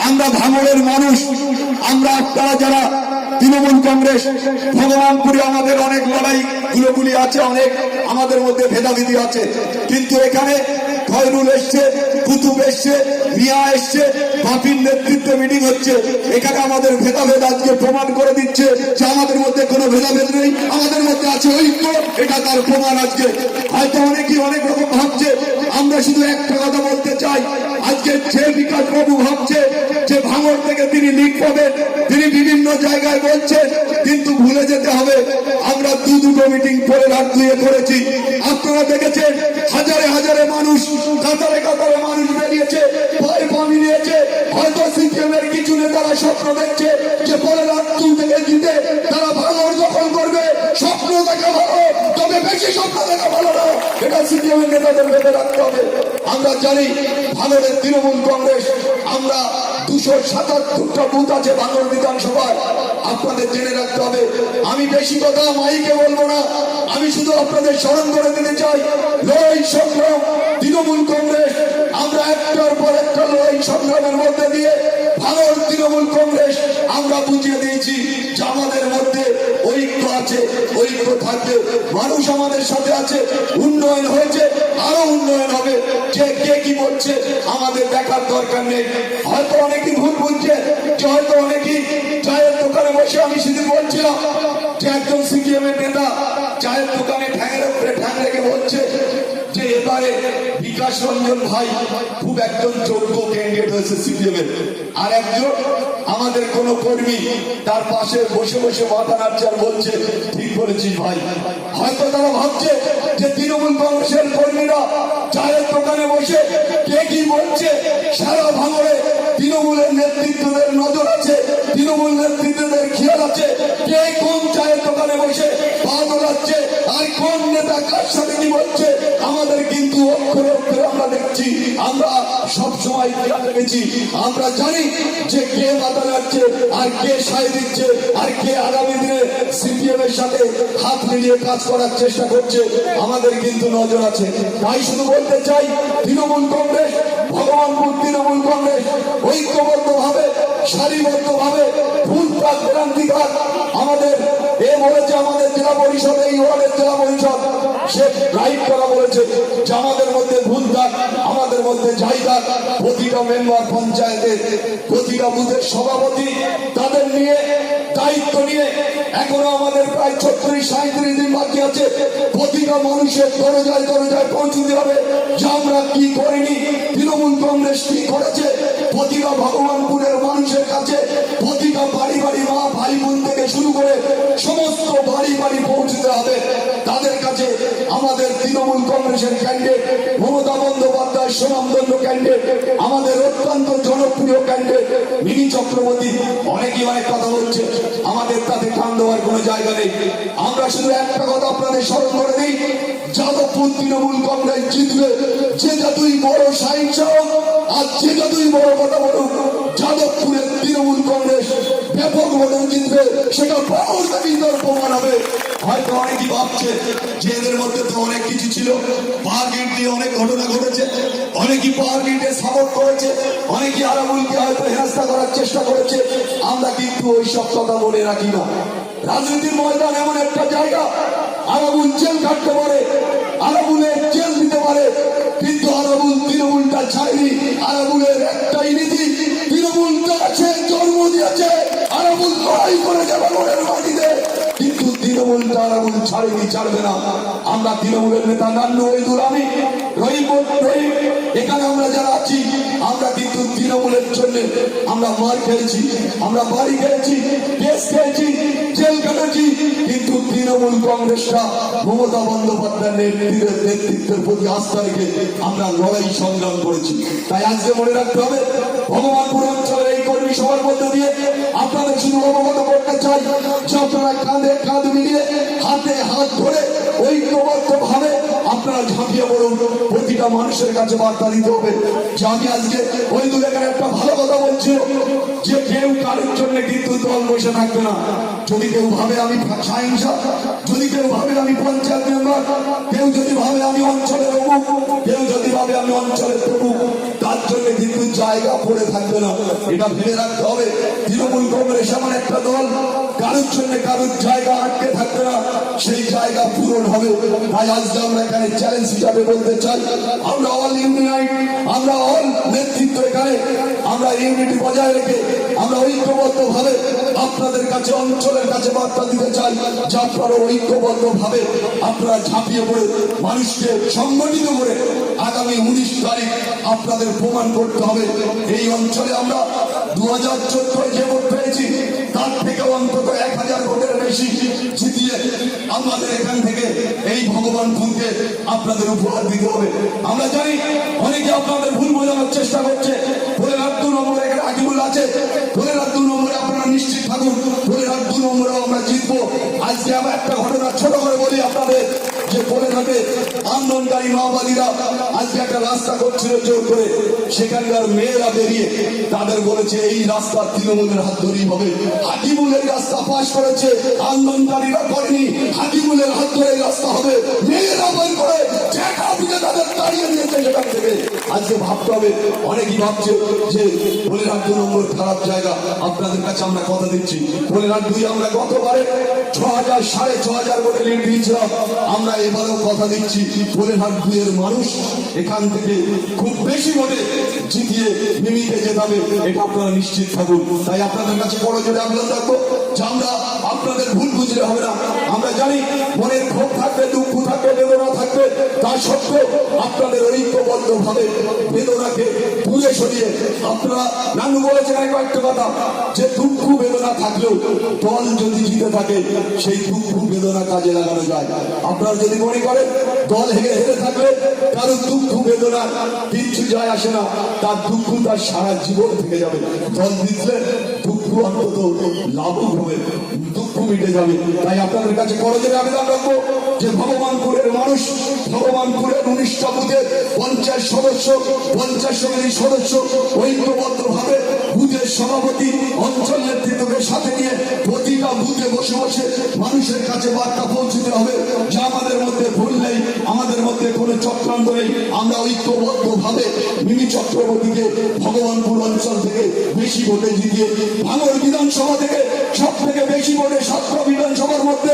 আমরা ভাঙড়ের মানুষ, আমরা আপনারা যারা তৃণমূল কংগ্রেস, ভগবানপুরে আমাদের অনেক লড়াই গুলোগুলি আছে, অনেক আমাদের মধ্যে ভেদাভেদি আছে, কিন্তু এখানে খয়রুল এসছে, কুতুব এসছে, মিয়া এসছে, বাপির নেতৃত্বে মিটিং হচ্ছে। এখানে আমাদের ভেদাভেদ আজকে প্রমাণ করে দিচ্ছে যে আমাদের মধ্যে কোনো ভেদাভেদ নেই, আমাদের মধ্যে আছে ঐক্য। এটা তার প্রমাণ আজকে। হয়তো অনেকেই অনেক রকম ভাবছে, আমরা শুধু একটা কথা বলতে চাই, আজকে যে বিকাশ বাবু ভাবছে যে ভাঙড় থেকে তিনি লিগ পাবেন, তিনি বিভিন্ন জায়গায় বলছেন, কিন্তু ভুলে যেতে হবে আমরা দুটো মিটিং পরে রাত দুয়ে করেছি। আপনারা দেখেছেন হাজারে হাজারে মানুষ, কাতারে কাতারে মানুষ বেরিয়েছে, ভয় পানি নিয়েছে। হয়তো সিপিএম এর কিছু নেতারা স্বপ্ন দেখছে যে পরে রাত 2 থেকে জিতে তারা ভাঙড় দখল করবে। স্বপ্ন দেখা ভালো, তবে বেশি স্বপ্ন দেখা ভালো না, এটা সিপিএম এর নেতাদের ভেবে রাখতে হবে। আমরা জানি ভাঙড়ের তৃণমূল কংগ্রেস, আমরা 277টা বুথ আছে ভাঙড় বিধানসভায়, আপনাদের জেনে রাখতে হবে। আমি বেশি কথা মাইকে বলবো না, আমি শুধু আপনাদের স্মরণ করে দিতে চাই, লড়াই সংগ্রাম তৃণমূল কংগ্রেস, আমরা একটার পর একটা লড়াই সংগ্রামের মধ্যে দিয়ে ভাঙড় তৃণমূল কংগ্রেস আমরা বুঝিয়ে দিয়েছি যে আমাদের মধ্যে ঐক্য আছে, ঐক্য থাকবে, মানুষ আমাদের সাথে আছে, উন্নয়ন হয়েছে, আরো উন্নয়ন হবে। যে কে কি বলছে আমাদের দেখার দরকার নেই। হয়তো অনেকেই ভুল বুঝছে, যে হয়তো অনেকেই চায়ের দোকানে বসে, আমি সেদিন বলছিলাম যে একজন সিপিএম এর নেতা চায়ের দোকানে ঠ্যাঙের উপরে ঠ্যাং রেখে বলছে যে এবারে বিকাশ রঞ্জন ভাই খুব একজন যোগ্য ক্যান্ডিডেট হয়েছে সিপিএম এর। আর একজন আমাদের কোন কর্মী তার পাশে বসে বসে মাথা নাড়ছে আর বলছে ঠিক বলেছিস ভাই। হয়তো তারা ভাবছে যে তৃণমূল কংগ্রেসের কর্মীরা চায়ের দোকানে বসে কে কি বলছে সারা ভাঙড়ে তৃণমূলের নেতৃত্বদের নজর আছে, তৃণমূল নেতৃত্বদের খেয়াল আছে, কে কোন চায়ের দোকানে বসে পা দোলাচ্ছে আর কোন নেতা কার সাথে কি বলছে আমাদের কিন্তু অক্ষরে অক্ষরে আমরা দেখছি। আমরা সবসময় খেয়াল রেখেছি, আমরা জানি যে কে মাথা নাড়ছে আর কে সায় দিচ্ছে আর কে আগামী দিনে সিপিএম এর সাথে হাত মিলিয়ে কাজ করার চেষ্টা করছে, আমাদের কিন্তু নজর আছে। তাই শুধু বলতে চাই, তৃণমূল কংগ্রেস, ভগবানপুর তৃণমূল কংগ্রেস ঐক্যবদ্ধ ভাবে, সারিবদ্ধ ভাবে, ভুল প্রান্তিকার আমাদের এ বলেছে, আমাদের জেলা পরিষদ, এই ওয়ার্ডের জেলা পরিষদ সে রাইট করা বলেছে যে আমাদের মধ্যে ভুল থাক, আমাদের মধ্যে জায়গা, প্রতিটা মেম্বার পঞ্চায়েতের, প্রতিটা বুথের সভাপতি তাদের নিয়ে দায়িত্ব নিয়ে এখনো আমাদের প্রায় 36-37 দিন বাকি আছে। প্রতিটা মানুষের দরজায় দরজায় পৌঁছে দিতে হবে যে আমরা কি করিনি, তৃণমূল কংগ্রেস কি করেছে। প্রতিটা ভগবানপুরের মানুষের কাছে, প্রতিটা বাড়ি বাড়ি মা ভাই বোন থেকে শুরু করে সমস্ত বাড়ি বাড়ি পৌঁছতে হবে। তাদের কাছে আমাদের তৃণমূল কংগ্রেসের ক্যান্ডিডেট মমতা বন্দ্যোপাধ্যায় সুনামধন্য ক্যান্ডিডেট, আমাদের অত্যন্ত জনপ্রিয় ক্যান্ডিডেট মিনি চক্রবর্তী। অনেকেই অনেক কথা বলছে, আমাদের তাতে কান দেওয়ার কোনো জায়গা নেই। আমরা শুধু একটা কথা আপনাদের স্মরণ করে দিই, যাদবপুর তৃণমূল কংগ্রেস জিতবে, যে যতই বড় সাহিত্য আর যে যতই বড় কথা বলুক, যাদবপুরের তৃণমূল কংগ্রেস ব্যাপক ভোটে জিতবে, সেটা প্রমাণ হবে। হয়তো অনেকেই ভাবছে যে এদের মধ্যে তো অনেক কিছু ছিল, পাওয়ার গ্রিড দিয়ে অনেক ঘটনা ঘটেছে, অনেকেই পাওয়ার গ্রিডে সাপোর্ট করেছে, অনেকেই আরাবুলকে হয়তো হেনস্থা করার চেষ্টা করেছে। আমরা কিন্তু ওই সব কথা বলে রাখি না। রাজনীতির ময়দান এমন একটা জায়গা, আরাবুল জেল কাটতে পারে, আরাবুলের জেল দিতে পারে, কিন্তু আরাবুল তৃণমূলটা ছাড়েনি। আরাবুলের একটাই নীতি, তৃণমূলটা আছে, জন্ম দিয়েছে, আরাবুল লড়াই করে যাবে ওদের মাটিতে, কিন্তু তৃণমূলটা আরাবুল ছাড়েনি, ছাড়বে না। আমরা তৃণমূলের নেতা নান্নু ওইদুল, আমি রহিম, এখানে আমরা যারা আছি, আমরা কিন্তু তৃণমূলের জন্য আমরা মার খেয়েছি, আমরা বাড়ি খেয়েছি, কেস খেয়েছি, জেল কেটেছি, কিন্তু তৃণমূল কংগ্রেসটা মমতা বন্দ্যোপাধ্যায়ের নেতৃত্বের প্রতি আস্থা রেখে আমরা লড়াই সংগ্রাম করেছি। তাই আজকে মনে রাখতে হবে, ভগবানপুর অঞ্চলের এই কর্মী সভার মধ্যে দিয়ে আপনাদের শুধু অবগত করতে চাই যে আপনারা কাঁধে কাঁধ মিলিয়ে, হাতে হাত ধরে ঐক্যবদ্ধ ভাবে আপনারা ঝাঁপিয়ে পড়ুন। প্রতিটা মানুষের কাছে বার্তা দিতে হবে যে আমি আজকে ওই দূরে একটা ভালো কথা বলছিল যে কেউ কারোর জন্য কিন্তু দল বসে থাকবে না। যদি কেউ ভাবে আমি সাহিংসা, যদি কেউ ভাবে আমি পঞ্চায়েত মেম্বার, কেউ যদি ভাবে আমি অঞ্চলের অমুক, কেউ যদি ভাবে আমি অঞ্চলের তমুক, তার জন্য কিন্তু জায়গা পড়ে থাকবে না। এটা ভেবে রাখতে হবে। তৃণমূল কংগ্রেস এমন একটা দল, কারোর জন্য কারোর জায়গা আটকে থাকবে না, সেই জায়গা পূরণ হবে। তাই আজকে আমরা এখানে চ্যালেঞ্জ হিসাবে বলতে চাই, আমরা অল ইউনিট, আমরা অল নেতৃত্ব এখানে আমরা ইউনিটি বজায় রেখে আমরা ঐক্যবদ্ধ ভাবে আপনাদের কাছে, অঞ্চলের কাছে বার্তা দিতে চাই যে আপনারা ঐক্যবদ্ধ ভাবে আপনারা ঝাঁপিয়ে পড়ে মানুষকে সংগঠিত করে আগামী 19 তারিখ আপনাদের প্রমাণ করতে হবে এই অঞ্চলে আমরা 2014 যে ভোট পেয়েছি তার থেকে অন্তত 1000 ভোটের বেশি জিতিয়ে আমাদের এখান থেকে এই ভগবানপুরকে আপনাদের উপহার দিতে হবে। আমরা জানি অনেকে আপনাদের ভুল বোঝানোর চেষ্টা করছে, ভোলেরহাট 2 নম্বরে এখানে আকিবুল আছে, ভোলেরহাট 2 নম্বরে আপনারা নিশ্চিত থাকুন, ভোলেরহাট 2 নম্বরেও আমরা জিতবো। আজকে আমরা একটা ঘটনা ছোট করে বলি আপনাদের, যে ভোলেরহাটে আন্দোলনকারী মাওবাদীরা আজকে একটা রাস্তা করছিল জোর করে, সেখানকার মেয়েরা বেরিয়ে তাদের বলেছে এই রাস্তা তৃণমূলের হাত ধরেই হবে। হাকিমুলের রাস্তা পাশ করেছে, আন্দোলনকারীরা করেনি, হাকিমুলের হাত ধরে রাস্তা হবে। মেয়েরা বই করে তাদের তাড়িয়ে দিয়েছে সেখান থেকে। আজকে ভাবতে হবে, অনেকেই ভাবছে যে ভোলেরহাট 2 নম্বর খারাপ জায়গা। আপনাদের কাছে আমরা কথা দিচ্ছি, ভোলেরহাট 2 আমরা গতবারে 6000 6500 ভোটে লিড দিয়েছিলাম, আমরা এবারেও কথা দিচ্ছি ভোলেরহাট 2 এর মানুষ এখান থেকে খুব বেশি ভোটে জিতিয়ে মিমিকে জেতাবে, এটা আপনারা নিশ্চিত থাকুন। তাই আপনাদের কাছে বড় জোরে আবেদন রাখবো যে আমরা আপনাদের ভুল বুঝলে হবে না। আমরা জানি মনের ক্ষোভ থাকবে, দুঃখ থাকবে, বেদনা থাকবে, তা সত্ত্বেও আপনাদের ঐক্যবদ্ধ ভাবে বেদনাকে দূরে সরিয়ে আপনারা, নানু বলেছেন একটা কথা যে দুঃখ বেদনা থাকলেও দল যদি জিতে থাকে সেই দুঃখ বেদনা কাজে লাগানো যায়। আপনারা যদি মনে করেন দল হেরে থাকলে কারো দুঃখ বেদনা কিচ্ছু যায় আসে না, তার দুঃখ তার সারা জীবন থেকে যাবে। দল জিতলে দুঃখ অন্তত লাভও হবে, দুঃখ মিটে যাবে। তাই আপনাদের কাছে করজোরে আবেদন রাখবো যে ভগবানপুরের মানুষ, ভগবানপুরের 19টা বুথের 50 সদস্য, 50 সমিতির সদস্য ঐক্যবদ্ধ ভাবে বুথের সভাপতি, অঞ্চল নেতৃত্বকে সাথে নিয়ে প্রতিটা বুথে বসে বসে মানুষের কাছে বার্তা পৌঁছতে হবে যে আমাদের মধ্যে ভুল নেই, আমাদের মধ্যে কোনো চক্রান্ত নেই। আমরা ঐক্যবদ্ধ ভাবে মিমি চক্রবর্তীকে ভগবানপুর অঞ্চল থেকে বেশি ভোটে জিতিয়ে ভাঙড় বিধানসভা থেকে সব থেকে বেশি ভোটে 7টা বিধানসভার মধ্যে